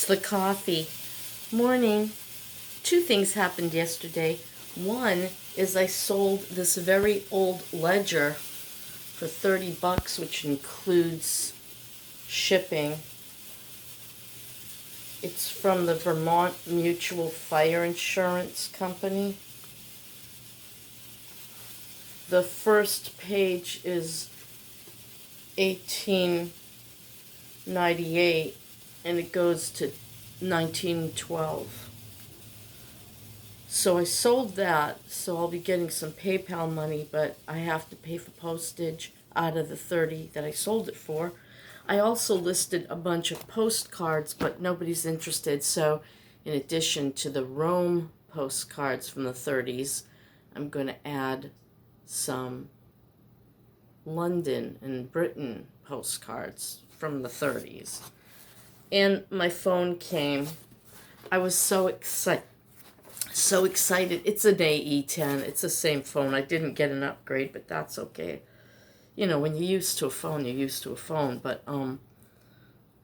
It's the coffee. Morning. Two things happened yesterday. One is I sold this very old ledger for $30, which includes shipping. It's from the Vermont Mutual Fire Insurance Company. The first page is 1898 and it goes to 1912. So I sold that, so I'll be getting some PayPal money, but I have to pay for postage out of the 30 that I sold it for. I also listed a bunch of postcards, but nobody's interested, so in addition to the Rome postcards from the 30s, I'm going to add some London and Britain postcards from the 30s. And my phone came. I was so excited. It's an AE10. It's the same phone. I didn't get an upgrade, but that's okay. You know, when you're used to a phone, you're used to a phone. But, what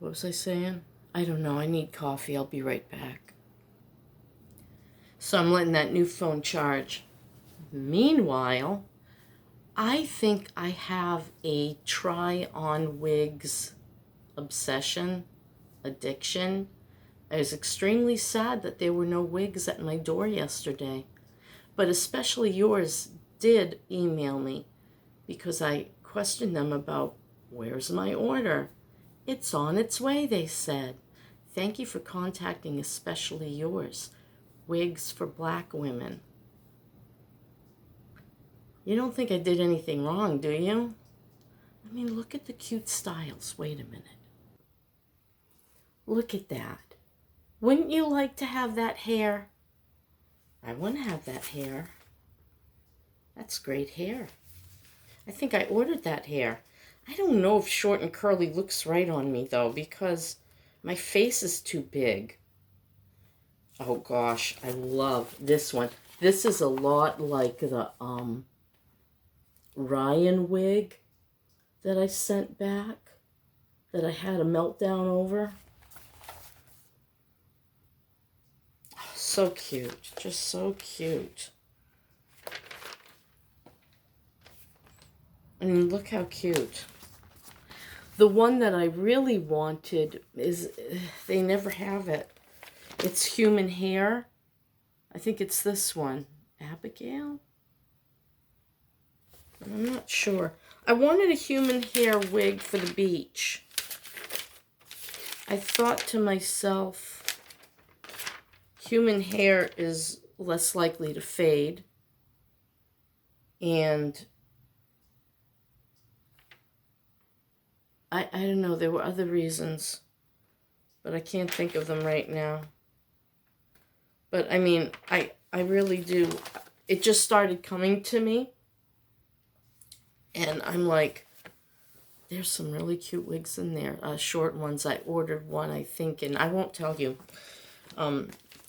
was I saying? I don't know. I need coffee. I'll be right back. So I'm letting that new phone charge. Meanwhile, I think I have a try-on wigs addiction. I was extremely sad that there were no wigs at my door yesterday. But especially yours did email me because I questioned them about, where's my order? It's on its way, they said. Thank you for contacting especially yours. Wigs for black women. You don't think I did anything wrong, do you? I mean, look at the cute styles. Wait a minute. Look at that. Wouldn't you like to have that hair? I want to have that hair. That's great hair. I think I ordered that hair. I don't know if short and curly looks right on me, though, because my face is too big. Oh, gosh, I love this one. This is a lot like the Ryan wig that I sent back, that I had a meltdown over. So cute. Just so cute. I mean, look how cute. The one that I really wanted is, they never have it. It's human hair. I think it's this one. Abigail? I'm not sure. I wanted a human hair wig for the beach. I thought to myself, human hair is less likely to fade. And I don't know, there were other reasons, but I can't think of them right now. But I mean, I really do. It just started coming to me. And I'm like, there's some really cute wigs in there. Short ones. I ordered one, I think, and I won't tell you.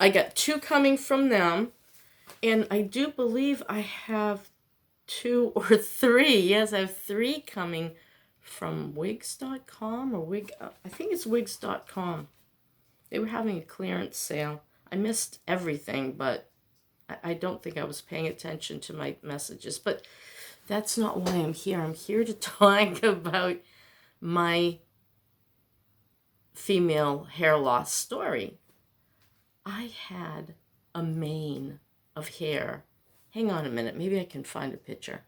I got 2 coming from them. And I do believe I have 2 or 3. Yes, I have 3 coming from wigs.com or I think it's wigs.com. They were having a clearance sale. I missed everything, but I don't think I was paying attention to my messages. But that's not why I'm here. I'm here to talk about my female hair loss story. I had a mane of hair. Hang on a minute. Maybe I can find a picture.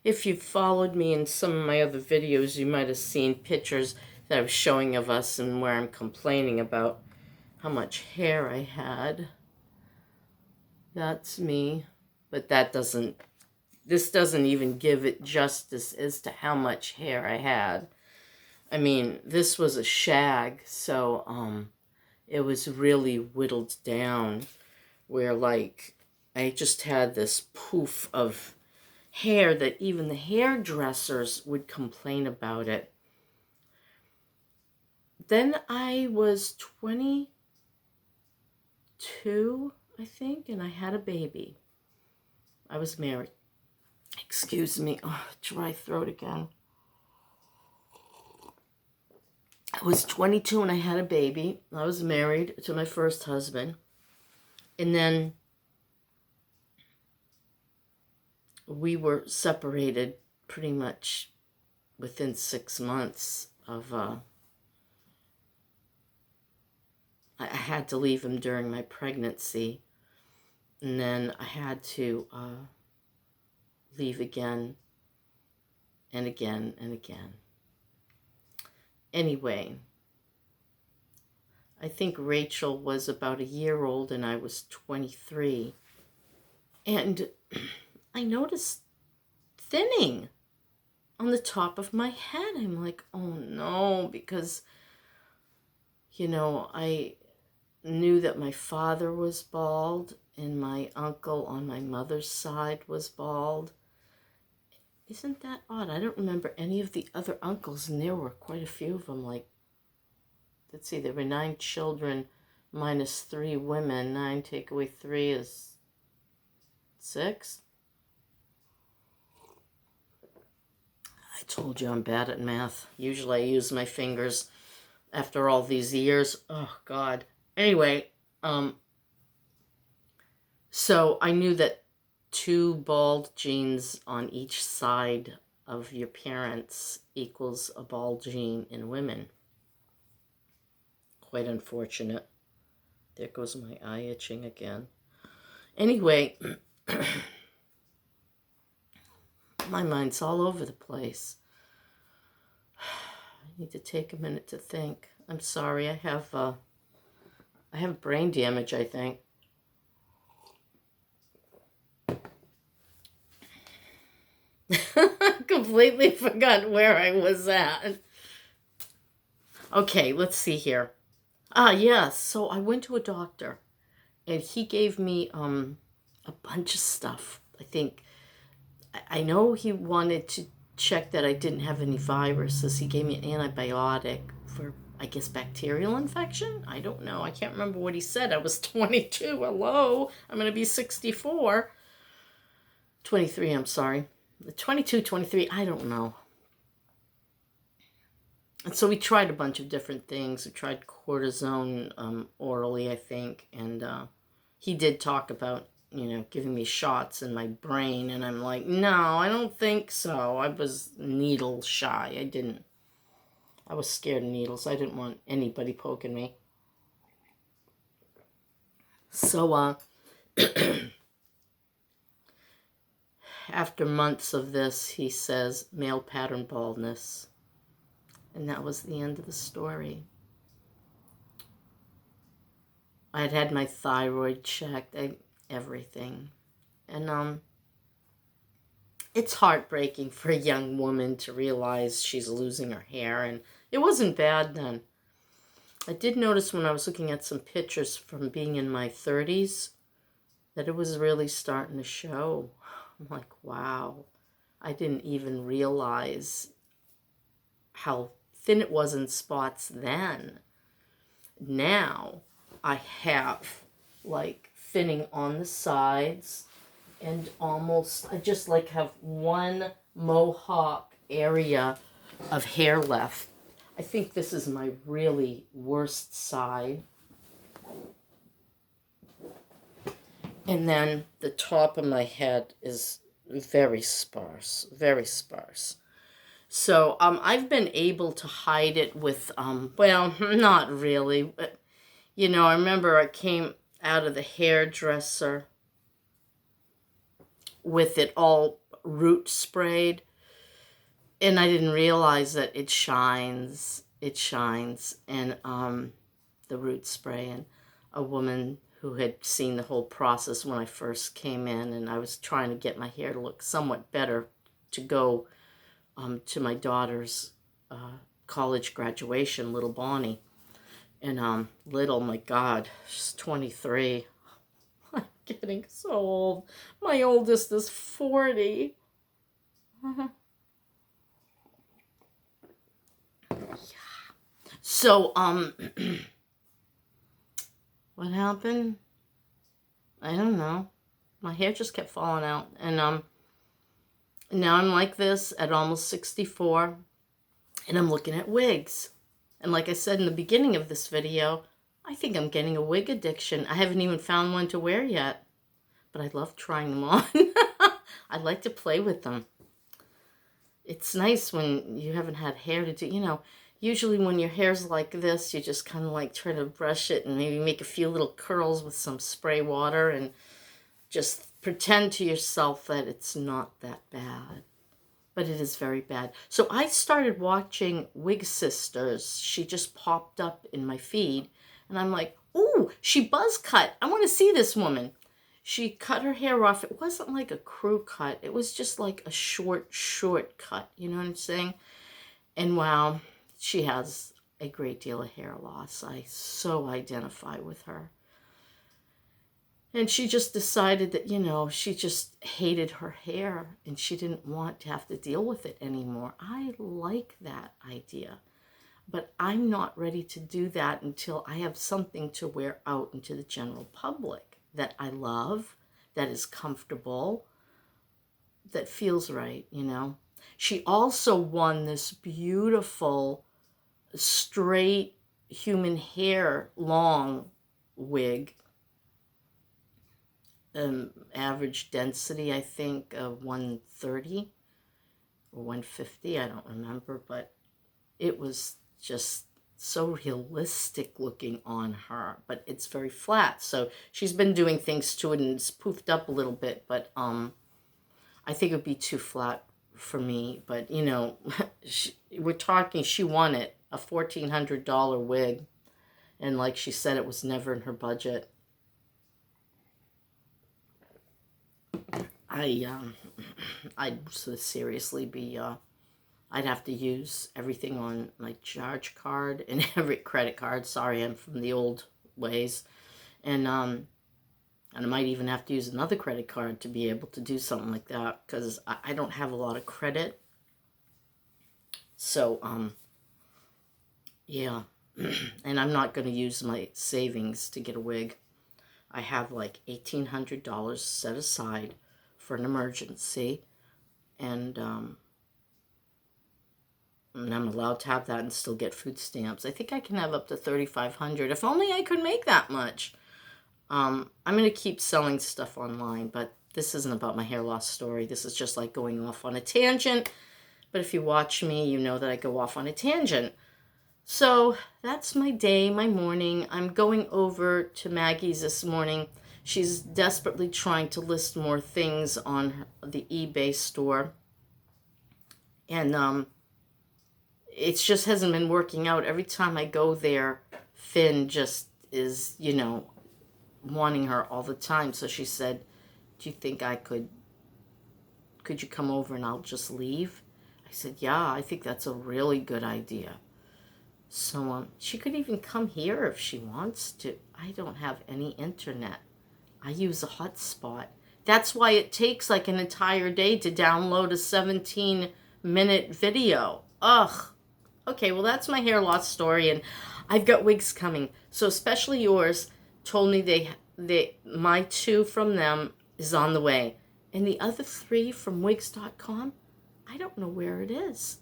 If you followed me in some of my other videos, you might have seen pictures that I was showing of us and where I'm complaining about how much hair I had. That's me. But this doesn't even give it justice as to how much hair I had. I mean, this was a shag, so it was really whittled down where, like, I just had this poof of hair that even the hairdressers would complain about it. Then I was 22, I think, and I had a baby. I was married. Excuse me. Oh, dry throat again. I was 22 and I had a baby. I was married to my first husband. And then we were separated pretty much within 6 months of, I had to leave him during my pregnancy. And then I had to leave again and again and again. Anyway, I think Rachel was about a year old and I was 23. And I noticed thinning on the top of my head. I'm like, oh no, because, I knew that my father was bald and my uncle on my mother's side was bald. Isn't that odd? I don't remember any of the other uncles, and there were quite a few of them. Like, let's see, there were 9 children minus 3 women. 9 take away 3 is 6. I told you I'm bad at math. Usually I use my fingers after all these years. Oh, God. Anyway, so I knew that 2 bald genes on each side of your parents equals a bald gene in women. Quite unfortunate. There goes my eye itching again. Anyway, my mind's all over the place. I need to take a minute to think. I'm sorry, I have brain damage, I think. Completely forgot where I was at. Okay, let's see here. Yes, so I went to a doctor and he gave me a bunch of stuff. I know he wanted to check that I didn't have any viruses. He gave me an antibiotic for, I guess, bacterial infection. I don't know. I can't remember what he said. I was 22. Hello. I'm going to be 64. 23, I'm sorry. 22, 23, I don't know. And so we tried a bunch of different things. We tried cortisone orally, I think. And he did talk about, giving me shots in my brain. And I'm like, no, I don't think so. I was needle shy. I was scared of needles. I didn't want anybody poking me. So, after months of this, he says, male pattern baldness. And that was the end of the story. I had my thyroid checked, everything. And it's heartbreaking for a young woman to realize she's losing her hair. And it wasn't bad then. I did notice when I was looking at some pictures from being in my 30s that it was really starting to show. I'm like, wow. I didn't even realize how thin it was in spots then. Now I have like thinning on the sides and I just like have one mohawk area of hair left. I think this is my really worst side. And then the top of my head is very sparse, very sparse. So I've been able to hide it with, well, not really. But, I remember I came out of the hairdresser with it all root sprayed. And I didn't realize that it shines. It shines. And the root spray. And a woman who had seen the whole process when I first came in. And I was trying to get my hair to look somewhat better to go to my daughter's college graduation, little Bonnie. And little, my God, she's 23. I'm getting so old. My oldest is 40. Yeah. So, what happened? I don't know. My hair just kept falling out. And now I'm like this at almost 64. And I'm looking at wigs. And like I said in the beginning of this video, I think I'm getting a wig addiction. I haven't even found one to wear yet, but I love trying them on. I like to play with them. It's nice when you haven't had hair to do, usually when your hair's like this, you just kind of like try to brush it and maybe make a few little curls with some spray water and just pretend to yourself that it's not that bad. But it is very bad. So I started watching Wig Sisters. She just popped up in my feed. And I'm like, ooh, she buzz cut. I want to see this woman. She cut her hair off. It wasn't like a crew cut. It was just like a short cut. You know what I'm saying? And wow, she has a great deal of hair loss. I so identify with her. And she just decided that, she just hated her hair and she didn't want to have to deal with it anymore. I like that idea. But I'm not ready to do that until I have something to wear out into the general public that I love, that is comfortable, that feels right, She also won this beautiful straight human hair long wig. Average density, I think, of 130 or 150, I don't remember, but it was just so realistic looking on her, but it's very flat. So she's been doing things to it and it's poofed up a little bit, but I think it would be too flat for me. But we're talking, she won it, a $1,400 wig, and like she said, it was never in her budget. I'd seriously be, I'd have to use everything on my charge card and every credit card. Sorry, I'm from the old ways. And I might even have to use another credit card to be able to do something like that because I don't have a lot of credit. So, yeah. And I'm not going to use my savings to get a wig. I have like $1,800 set aside for an emergency, and I'm allowed to have that and still get food stamps. I think I can have up to $3,500. If only I could make that much. I'm going to keep selling stuff online, but this isn't about my hair loss story. This is just like going off on a tangent. But if you watch me, you know that I go off on a tangent. So that's my day, my morning. I'm going over to Maggie's this morning. She's desperately trying to list more things on the eBay store. And it just hasn't been working out. Every time I go there, Finn just is, wanting her all the time. So she said, do you think could you come over and I'll just leave? I said, yeah, I think that's a really good idea. So she could even come here if she wants to. I don't have any internet. I use a hotspot. That's why it takes like an entire day to download a 17-minute video. Ugh. Okay, well, that's my hair loss story, and I've got wigs coming. So especially yours told me my 2 from them is on the way. And the other 3 from wigs.com, I don't know where it is.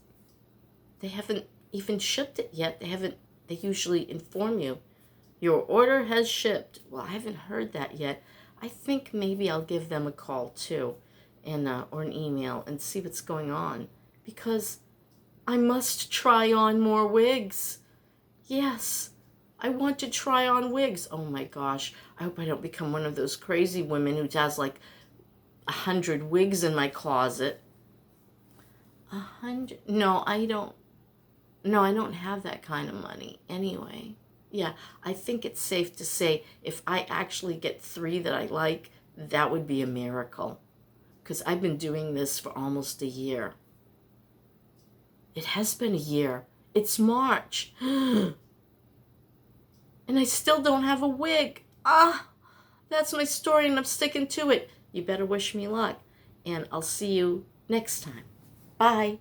They haven't even shipped it yet. They usually inform you. Your order has shipped. Well, I haven't heard that yet. I think maybe I'll give them a call too, and or an email and see what's going on, because I must try on more wigs. Yes, I want to try on wigs. Oh my gosh, I hope I don't become one of those crazy women who has like 100 wigs in my closet. 100? No, I don't. No, I don't have that kind of money anyway. Yeah, I think it's safe to say if I actually get 3 that I like, that would be a miracle. Because I've been doing this for almost a year. It has been a year. It's March. And I still don't have a wig. That's my story and I'm sticking to it. You better wish me luck. And I'll see you next time. Bye.